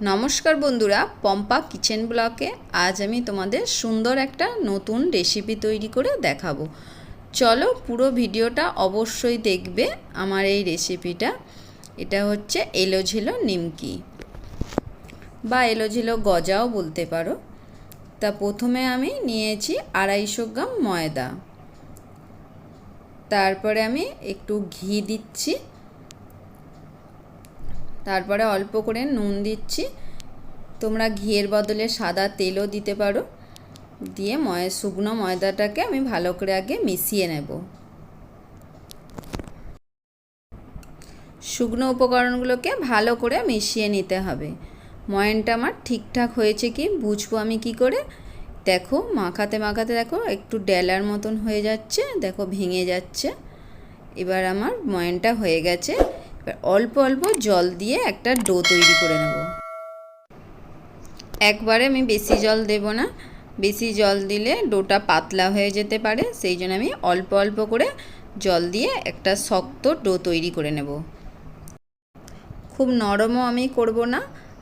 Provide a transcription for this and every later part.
নমস্কার বন্ধুরা, পম্পা কিচেন ব্লকে আজ আমি তোমাদের সুন্দর একটা নতুন রেসিপি তৈরি করে দেখাবো। চলো পুরো ভিডিওটা অবশ্যই দেখবে। আমার এই রেসিপিটা এটা হচ্ছে এলো ঝেলো নিমকি বা এলো ঝেলো গজাও বলতে পারো। তা প্রথমে আমি নিয়েছি 250 গ্রাম ময়দা, তারপরে আমি একটু ঘি দিচ্ছি, তারপরে অল্প করে নুন দিচ্ছি। তোমরা ঘিয়ের বদলে সাদা তেলও দিতে পারো। দিয়ে শুকনো ময়দাটাকে আমি ভালো করে আগে মিশিয়ে নেব। শুকনো উপকরণগুলোকে ভালো করে মিশিয়ে নিতে হবে। ময়ানটা আমার ঠিকঠাক হয়েছে কি বুঝবো আমি কি করে? দেখো মাখাতে মাখাতে দেখো একটু ডেলার মতন হয়ে যাচ্ছে, দেখো ভেঙে যাচ্ছে। এবার আমার ময়ানটা হয়ে গেছে। এবার অল্প অল্প জল দিয়ে একটা ডো তৈরি করে নেব। একবারে আমি বেশি জল দেব না, বেশি জল দিলে ডোটা পাতলা হয়ে যেতে পারে। সেই জন্য আমি অল্প অল্প করে জল দিয়ে একটা শক্ত ডো তৈরি করে নেব। খুব নরমও আমি করব না,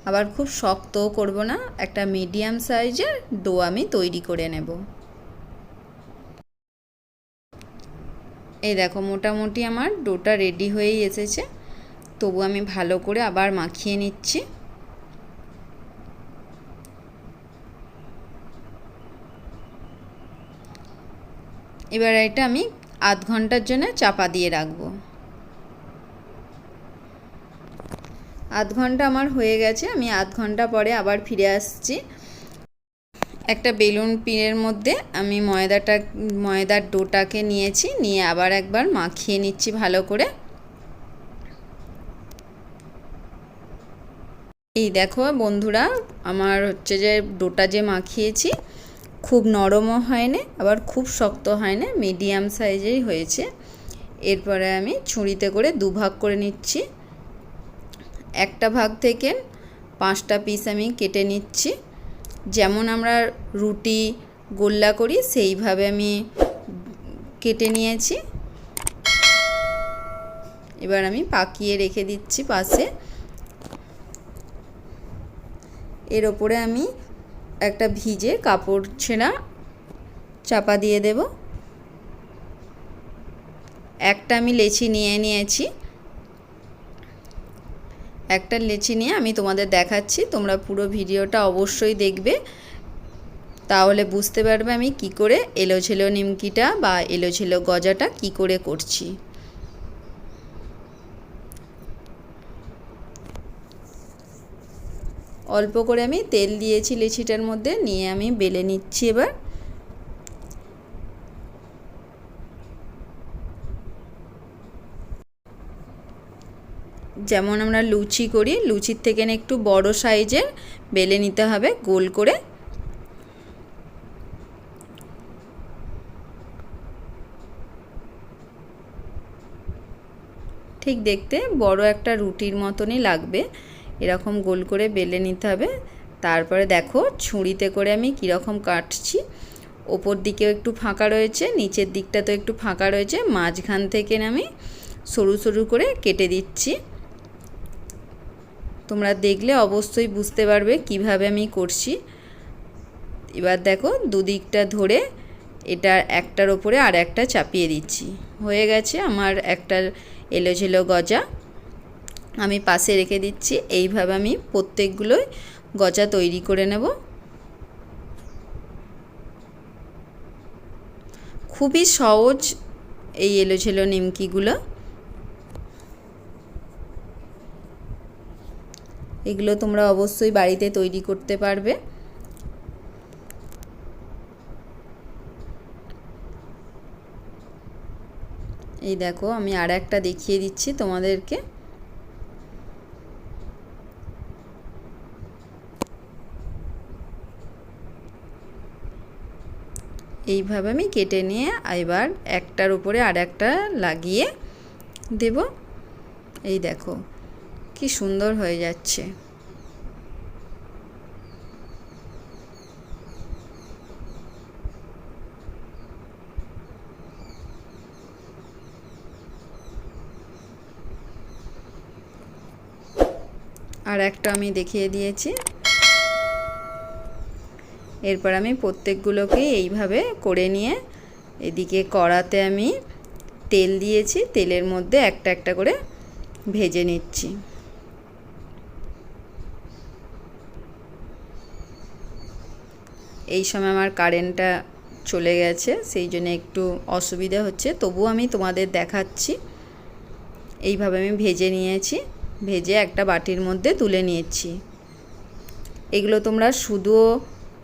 আবার খুব শক্তও করব না, একটা মিডিয়াম সাইজের ডো আমি তৈরি করে নেব। এই দেখো মোটামুটি আমার ডোটা রেডি হয়েই এসেছে। তবু আমি ভালো করে আবার মাখিয়ে নিচ্ছি। এবার এটা আমি আধ ঘন্টার জন্য চাপা দিয়ে রাখবো। আধ ঘন্টা আমার হয়ে গেছে, আমি আধ ঘন্টা পরে আবার ফিরে আসছি। একটা বেলুন পিনের মধ্যে আমি ময়দার ডোটাকে নিয়েছি, নিয়ে আবার একবার মাখিয়ে নিচ্ছি ভালো করে। এই দেখো বন্ধুরা, আমার হচ্ছে যে ডোটা যে মাখিয়েছি খুব নরমও হয় না, আবার খুব শক্ত হয় না, মিডিয়াম সাইজেই হয়েছে। এরপরে আমি ছুরিতে করে দুভাগ করে নিচ্ছি। একটা ভাগ থেকে 5টা পিস আমি কেটে নিচ্ছি। যেমন আমরা রুটি গোল্লা করি সেইভাবে আমি কেটে নিয়েছি। এবার আমি পাকিয়ে রেখে দিচ্ছি পাশে। এর ওপরে আমি একটা ভিজে কাপড় ছেঁড়া চাপা দিয়ে দেব। একটা আমি লেচি নিয়ে নিয়েছি। একটা লেচি নিয়ে আমি তোমাদের দেখাচ্ছি, তোমরা পুরো ভিডিওটা অবশ্যই দেখবে, তাহলে বুঝতে পারবে আমি কি করে এলো ঝেলো নিমকিটা বা এলো ঝেলো গজাটা কি করে করছি। অল্প করে আমি তেল দিয়েছি লেচিটার মধ্যে, নিয়ে আমি বেলে নিচ্ছি। এবার যেমন আমরা লুচি করি, লুচির থেকে একটু বড় সাইজের বেলে নিতে হবে গোল করে। ঠিক দেখতে বড় একটা রুটির মতনই লাগবে, এরকম গোল করে বেলে নিতে হবে। তারপরে দেখো ছুরিতে করে আমি কীরকম কাটছি। ওপর দিকেও একটু ফাঁকা রয়েছে, নিচের দিকটা তো একটু ফাঁকা রয়েছে, মাঝখান থেকে আমি সরু সরু করে কেটে দিচ্ছি। তোমরা দেখলে অবশ্যই বুঝতে পারবে কিভাবে আমি করছি। এবার দেখো দুদিকটা ধরে এটা একটার ওপরে আর একটা চাপিয়ে দিচ্ছি। হয়ে গেছে আমার একটা এলো ঝেলো গজা, আমি পাশে রেখে দিচ্ছি। এইভাবে আমি প্রত্যেকগুলোই গজা তৈরি করে নেব। খুবই সহজ এই এলো ঝেলো নিমকিগুলো। এগুলো তোমরা অবশ্যই বাড়িতে তৈরি করতে পারবে। এই দেখো আমি আর একটা দেখিয়ে দিচ্ছি তোমাদেরকে। এইভাবে আমি কেটে নিয়ে এবার একটার উপরে আর একটা লাগিয়ে দেব। এই দেখো কি সুন্দর হয়ে যাচ্ছে। আর একটা আমি দেখিয়ে দিয়েছি। এরপর আমি প্রত্যেকগুলোকে এইভাবে করে নিয়ে এদিকে কড়াতে আমি তেল দিয়েছি, তেলের মধ্যে একটা একটা করে ভেজে নিচ্ছি। এই সময় আমার কারেন্টটা চলে গেছে, সেই জন্য একটু অসুবিধা হচ্ছে, তবুও আমি তোমাদের দেখাচ্ছি। এইভাবে আমি ভেজে নিয়েছি, ভেজে একটা বাটির মধ্যে তুলে নিয়েছি। এগুলো তোমরা শুধুও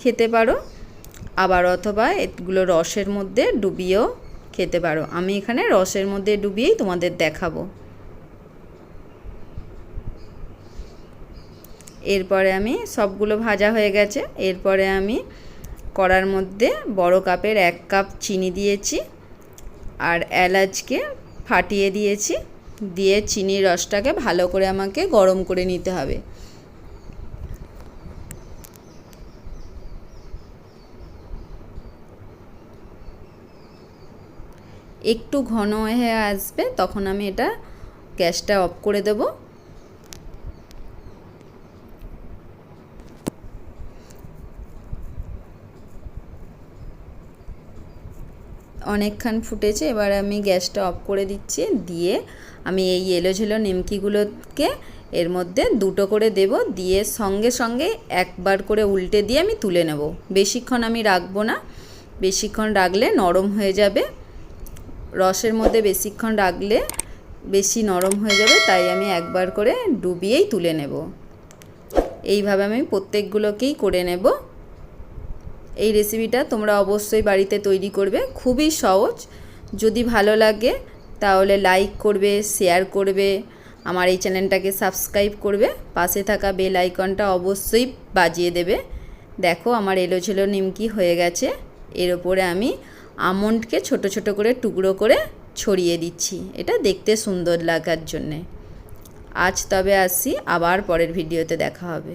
খেতে পারো, আবার অথবা এগুলো রসের মধ্যে ডুবিয়েও খেতে পারো। আমি এখানে রসের মধ্যে ডুবিয়েই তোমাদের দেখাবো। এরপরে আমি সবগুলো ভাজা হয়ে গেছে। এরপরে আমি কড়ার মধ্যে বড় কাপের 1 কাপ চিনি দিয়েছি, আর এলাচকে ফাটিয়ে দিয়েছি। দিয়ে চিনির রসটাকে ভালো করে আমাকে গরম করে নিতে হবে। একটু ঘন হয়ে আসবে, তখন আমি এটা গ্যাসটা অফ করে দেব। অনেকক্ষণ ফুটেছে, এবার আমি গ্যাসটা অফ করে দিচ্ছি। দিয়ে আমি এই এলো ঝেলো নিমকিগুলোকে এর মধ্যে 2টো করে দেব, দিয়ে সঙ্গে সঙ্গে একবার করে উল্টে দিয়ে আমি তুলে নেব। বেশিক্ষণ আমি রাখবো না, বেশিক্ষণ রাখলে নরম হয়ে যাবে। রসের মধ্যে বেশিক্ষণ রাখলে বেশি নরম হয়ে যাবে, তাই আমি একবার করে ডুবিয়েই তুলে নেব। এইভাবে আমি প্রত্যেকগুলোকেই করে নেব। এই রেসিপিটা তোমরা অবশ্যই বাড়িতে তৈরি করবে, খুবই সহজ। যদি ভালো লাগে তাহলে লাইক করবে, শেয়ার করবে, আমার এই চ্যানেলটাকে সাবস্ক্রাইব করবে, পাশে থাকা বেল আইকনটা অবশ্যই বাজিয়ে দেবে। দেখো আমার এলো ঝেলো নিমকি হয়ে গেছে। এর ওপরে আমি আমন্ডকে ছোট ছোট করে টুকরো করে ছড়িয়ে দিচ্ছি, এটা দেখতে সুন্দর লাগার জন্যে। আজ তবে আসি, আবার পরের ভিডিওতে দেখা হবে।